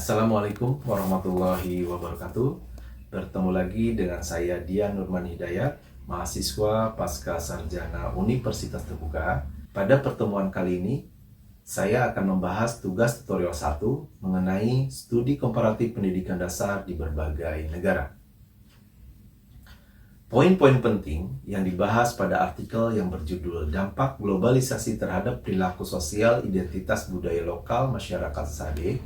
Assalamualaikum warahmatullahi wabarakatuh. Bertemu lagi dengan saya Dian Nurman Hidayat, mahasiswa Pasca Sarjana Universitas Terbuka. Pada pertemuan kali ini, saya akan membahas tugas tutorial 1 mengenai studi komparatif pendidikan dasar di berbagai negara. Poin-poin penting yang dibahas pada artikel yang berjudul Dampak Globalisasi Terhadap Perilaku Sosial Identitas Budaya Lokal Masyarakat SADE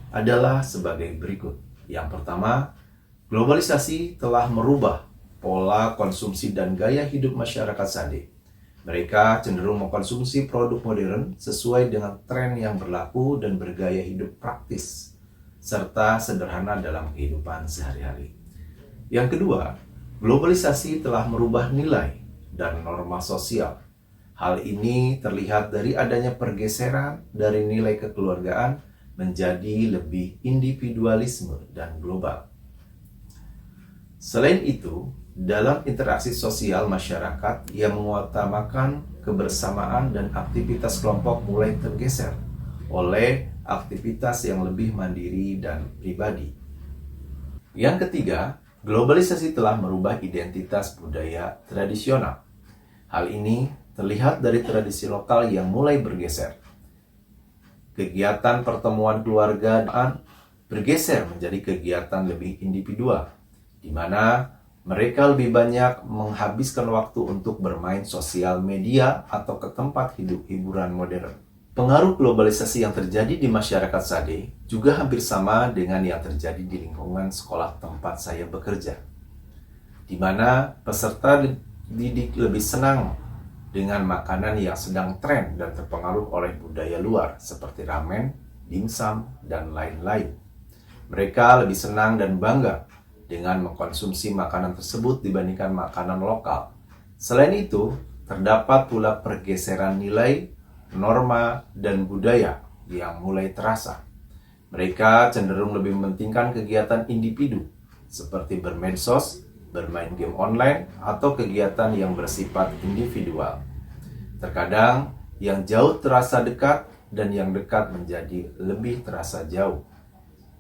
adalah sebagai berikut. Yang pertama, globalisasi telah merubah pola konsumsi dan gaya hidup masyarakat SADE. Mereka cenderung mengkonsumsi produk modern sesuai dengan tren yang berlaku dan bergaya hidup praktis, serta sederhana dalam kehidupan sehari-hari. Yang kedua, globalisasi telah merubah nilai dan norma sosial. Hal ini terlihat dari adanya pergeseran dari nilai kekeluargaan menjadi lebih individualisme dan global. Selain itu, dalam interaksi sosial masyarakat yang mengutamakan kebersamaan dan aktivitas kelompok mulai tergeser oleh aktivitas yang lebih mandiri dan pribadi. Yang ketiga, globalisasi telah merubah identitas budaya tradisional. Hal ini terlihat dari tradisi lokal yang mulai bergeser. Kegiatan pertemuan keluarga bergeser menjadi kegiatan lebih individual, di mana mereka lebih banyak menghabiskan waktu untuk bermain sosial media atau ke tempat hiburan modern. Pengaruh globalisasi yang terjadi di masyarakat SADE juga hampir sama dengan yang terjadi di lingkungan sekolah tempat saya bekerja, di mana peserta didik lebih senang dengan makanan yang sedang tren dan terpengaruh oleh budaya luar seperti ramen, dimsum, dan lain-lain. Mereka lebih senang dan bangga dengan mengkonsumsi makanan tersebut dibandingkan makanan lokal. Selain itu, terdapat pula pergeseran nilai, norma, dan budaya yang mulai terasa. Mereka cenderung lebih mementingkan kegiatan individu seperti bermedsos, bermain game online, atau kegiatan yang bersifat individual. Terkadang, yang jauh terasa dekat dan yang dekat menjadi lebih terasa jauh.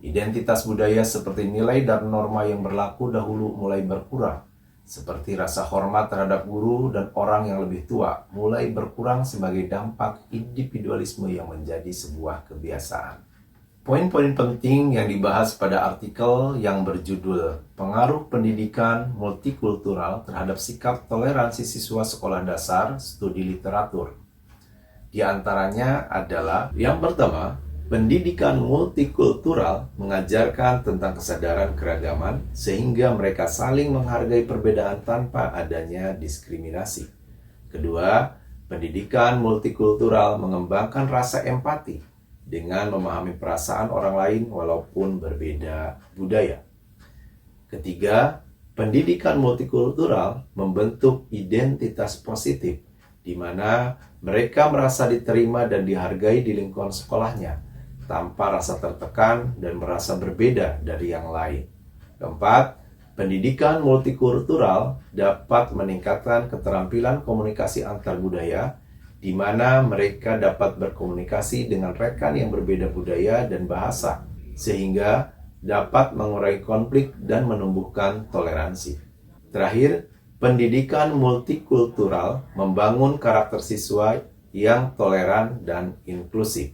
Identitas budaya seperti nilai dan norma yang berlaku dahulu mulai berkurang, seperti rasa hormat terhadap guru dan orang yang lebih tua, mulai berkurang sebagai dampak individualisme yang menjadi sebuah kebiasaan. Poin-poin penting yang dibahas pada artikel yang berjudul Pengaruh Pendidikan Multikultural Terhadap Sikap Toleransi Siswa Sekolah Dasar Studi Literatur. Di antaranya adalah yang pertama, pendidikan multikultural mengajarkan tentang kesadaran keragaman sehingga mereka saling menghargai perbedaan tanpa adanya diskriminasi. Kedua, pendidikan multikultural mengembangkan rasa empati dengan memahami perasaan orang lain walaupun berbeda budaya. Ketiga, pendidikan multikultural membentuk identitas positif, di mana mereka merasa diterima dan dihargai di lingkungan sekolahnya, tanpa rasa tertekan dan merasa berbeda dari yang lain. Keempat, pendidikan multikultural dapat meningkatkan keterampilan komunikasi antar budaya, di mana mereka dapat berkomunikasi dengan rekan yang berbeda budaya dan bahasa, sehingga dapat mengurangi konflik dan menumbuhkan toleransi. Terakhir, pendidikan multikultural membangun karakter siswa yang toleran dan inklusif.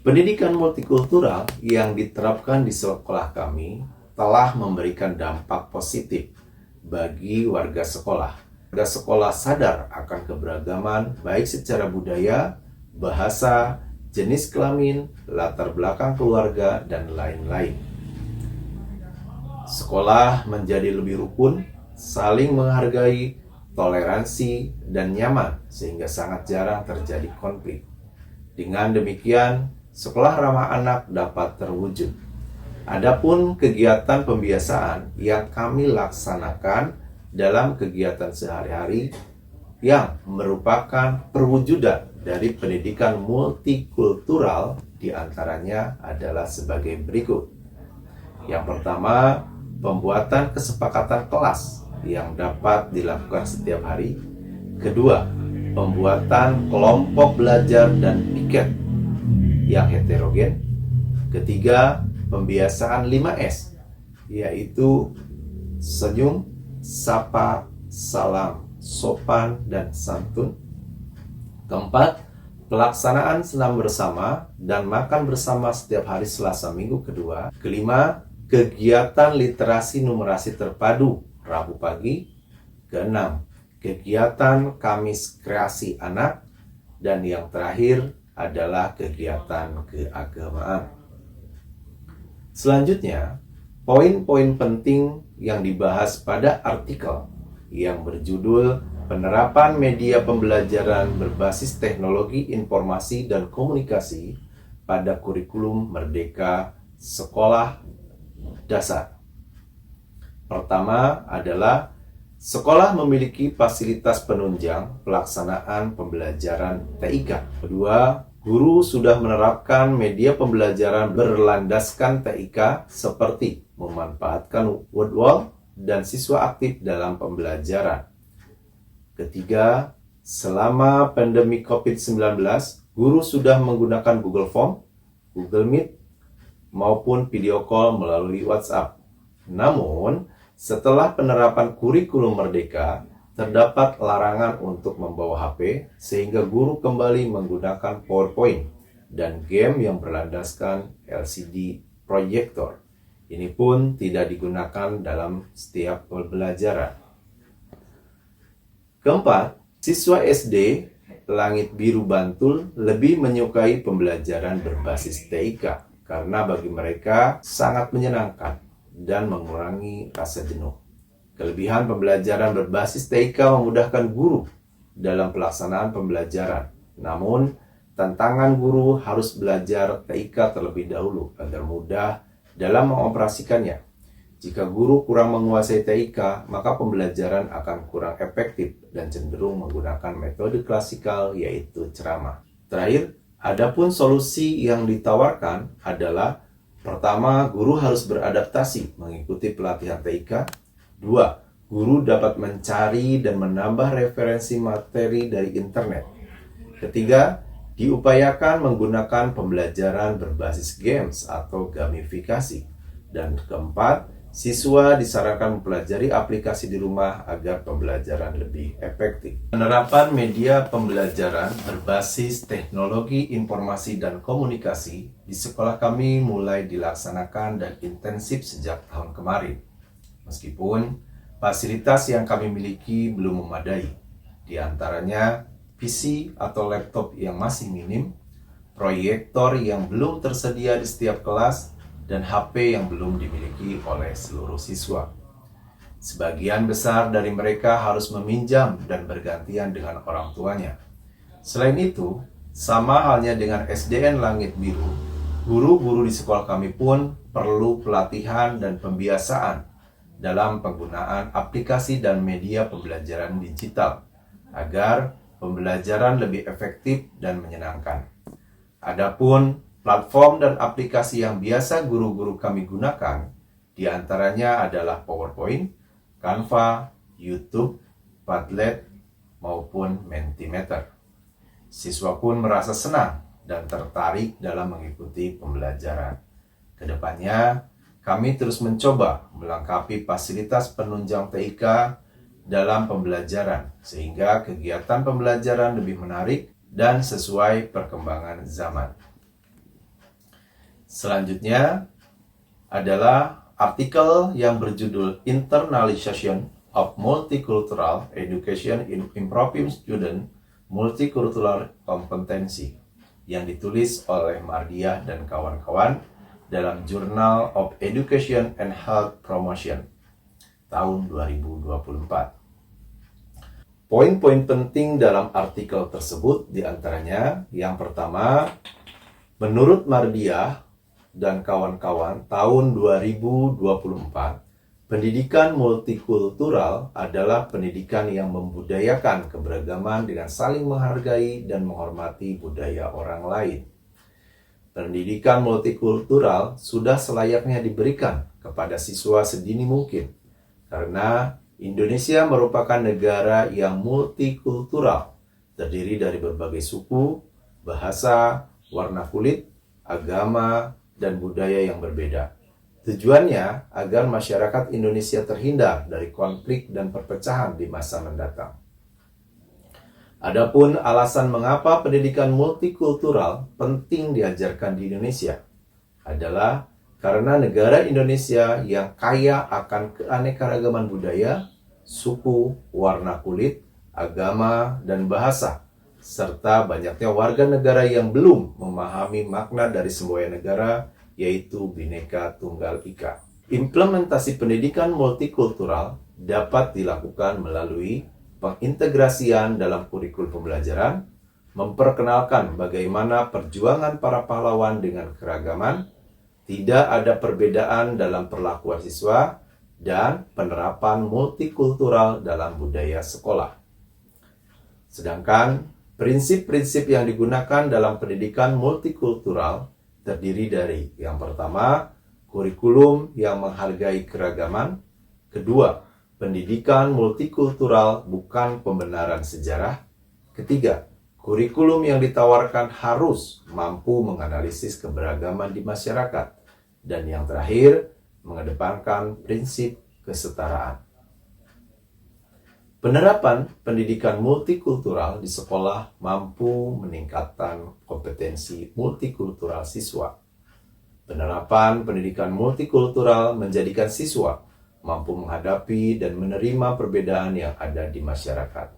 Pendidikan multikultural yang diterapkan di sekolah kami telah memberikan dampak positif bagi warga sekolah. Warga sekolah sadar akan keberagaman baik secara budaya, bahasa, jenis kelamin, latar belakang keluarga, dan lain-lain. Sekolah menjadi lebih rukun, saling menghargai, toleransi, dan nyaman sehingga sangat jarang terjadi konflik. Dengan demikian, sekolah ramah anak dapat terwujud. Adapun kegiatan pembiasaan yang kami laksanakan dalam kegiatan sehari-hari yang merupakan perwujudan dari pendidikan multikultural diantaranya adalah sebagai berikut. Yang pertama, pembuatan kesepakatan kelas yang dapat dilakukan setiap hari. Kedua, pembuatan kelompok belajar dan piket. yang heterogen. Ketiga, pembiasaan 5S, yaitu senyum, sapa, salam, sopan, dan santun. Keempat, pelaksanaan senam bersama dan makan bersama setiap hari Selasa minggu kedua. Kelima, kegiatan literasi numerasi terpadu Rabu pagi. Keenam, kegiatan Kamis kreasi anak. Dan yang terakhir adalah kegiatan keagamaan. Selanjutnya, poin-poin penting yang dibahas pada artikel yang berjudul Penerapan Media Pembelajaran Berbasis Teknologi Informasi dan Komunikasi pada Kurikulum Merdeka Sekolah Dasar. Pertama adalah sekolah memiliki fasilitas penunjang pelaksanaan pembelajaran TIK. Kedua, guru sudah menerapkan media pembelajaran berlandaskan TIK seperti memanfaatkan word wall dan siswa aktif dalam pembelajaran. Ketiga, selama pandemi COVID-19, guru sudah menggunakan Google Form, Google Meet, maupun video call melalui WhatsApp. Namun, setelah penerapan kurikulum merdeka, terdapat larangan untuk membawa HP, sehingga guru kembali menggunakan PowerPoint dan game yang berlandaskan LCD proyektor. Ini pun tidak digunakan dalam setiap pembelajaran. Keempat, siswa SD Langit Biru Bantul lebih menyukai pembelajaran berbasis TIK karena bagi mereka sangat menyenangkan dan mengurangi rasa jenuh. Kelebihan pembelajaran berbasis TIK memudahkan guru dalam pelaksanaan pembelajaran. Namun, tantangan guru harus belajar TIK terlebih dahulu agar mudah dalam mengoperasikannya. Jika guru kurang menguasai TIK, maka pembelajaran akan kurang efektif dan cenderung menggunakan metode klasikal, yaitu ceramah. Terakhir, adapun solusi yang ditawarkan adalah: pertama, guru harus beradaptasi mengikuti pelatihan TIK. Dua, guru dapat mencari dan menambah referensi materi dari internet. Ketiga, diupayakan menggunakan pembelajaran berbasis games atau gamifikasi. Dan keempat, siswa disarankan mempelajari aplikasi di rumah agar pembelajaran lebih efektif. Penerapan media pembelajaran berbasis teknologi informasi dan komunikasi di sekolah kami mulai dilaksanakan dan intensif sejak tahun kemarin. Meskipun fasilitas yang kami miliki belum memadai, di antaranya PC atau laptop yang masih minim, proyektor yang belum tersedia di setiap kelas, dan HP yang belum dimiliki oleh seluruh siswa. Sebagian besar dari mereka harus meminjam dan bergantian dengan orang tuanya. Selain itu, sama halnya dengan SDN Langit Biru, guru-guru di sekolah kami pun perlu pelatihan dan pembiasaan dalam penggunaan aplikasi dan media pembelajaran digital agar pembelajaran lebih efektif dan menyenangkan. Adapun platform dan aplikasi yang biasa guru-guru kami gunakan, diantaranya adalah PowerPoint, Canva, YouTube, Padlet, maupun Mentimeter. Siswa pun merasa senang dan tertarik dalam mengikuti pembelajaran. Kedepannya, kami terus mencoba melengkapi fasilitas penunjang TIK dalam pembelajaran, sehingga kegiatan pembelajaran lebih menarik dan sesuai perkembangan zaman. Selanjutnya adalah artikel yang berjudul Internalization of Multicultural Education in Improving Student Multicultural Competency yang ditulis oleh Mardiah dan kawan-kawan dalam Journal of Education and Health Promotion tahun 2024. Poin-poin penting dalam artikel tersebut diantaranya: yang pertama, menurut Mardiah dan kawan-kawan, tahun 2024, pendidikan multikultural adalah pendidikan yang membudayakan keberagaman dengan saling menghargai dan menghormati budaya orang lain. Pendidikan multikultural sudah selayaknya diberikan kepada siswa sedini mungkin, karena Indonesia merupakan negara yang multikultural, terdiri dari berbagai suku, bahasa, warna kulit, agama, dan budaya yang berbeda. Tujuannya agar masyarakat Indonesia terhindar dari konflik dan perpecahan di masa mendatang. Adapun alasan mengapa pendidikan multikultural penting diajarkan di Indonesia adalah karena negara Indonesia yang kaya akan keanekaragaman budaya, suku, warna kulit, agama, dan bahasa, serta banyaknya warga negara yang belum memahami makna dari sebuah negara, yaitu Bhinneka Tunggal Ika. Implementasi pendidikan multikultural dapat dilakukan melalui pengintegrasian dalam kurikulum pembelajaran, memperkenalkan bagaimana perjuangan para pahlawan dengan keragaman, tidak ada perbedaan dalam perlakuan siswa, dan penerapan multikultural dalam budaya sekolah. Sedangkan prinsip-prinsip yang digunakan dalam pendidikan multikultural terdiri dari yang pertama, kurikulum yang menghargai keragaman. Kedua, pendidikan multikultural bukan pembenaran sejarah. Ketiga, kurikulum yang ditawarkan harus mampu menganalisis keberagaman di masyarakat. Dan yang terakhir, mengedepankan prinsip kesetaraan. Penerapan pendidikan multikultural di sekolah mampu meningkatkan kompetensi multikultural siswa. Penerapan pendidikan multikultural menjadikan siswa mampu menghadapi dan menerima perbedaan yang ada di masyarakat.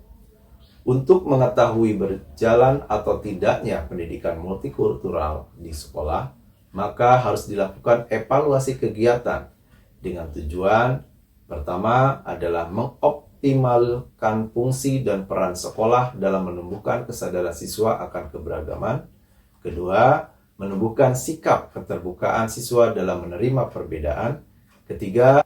Untuk mengetahui berjalan atau tidaknya pendidikan multikultural di sekolah, maka harus dilakukan evaluasi kegiatan dengan tujuan pertama adalah mengoptimalkan fungsi dan peran sekolah dalam menumbuhkan kesadaran siswa akan keberagaman. Kedua, menumbuhkan sikap keterbukaan siswa dalam menerima perbedaan. Ketiga,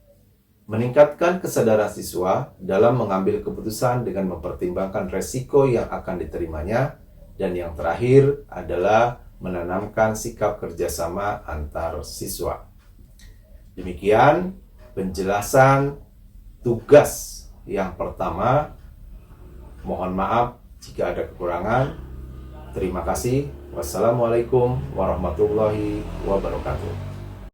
meningkatkan kesadaran siswa dalam mengambil keputusan dengan mempertimbangkan resiko yang akan diterimanya. Dan yang terakhir adalah menanamkan sikap kerjasama antar siswa. Demikian penjelasan tugas yang pertama. Mohon maaf jika ada kekurangan. Terima kasih. Wassalamualaikum warahmatullahi wabarakatuh.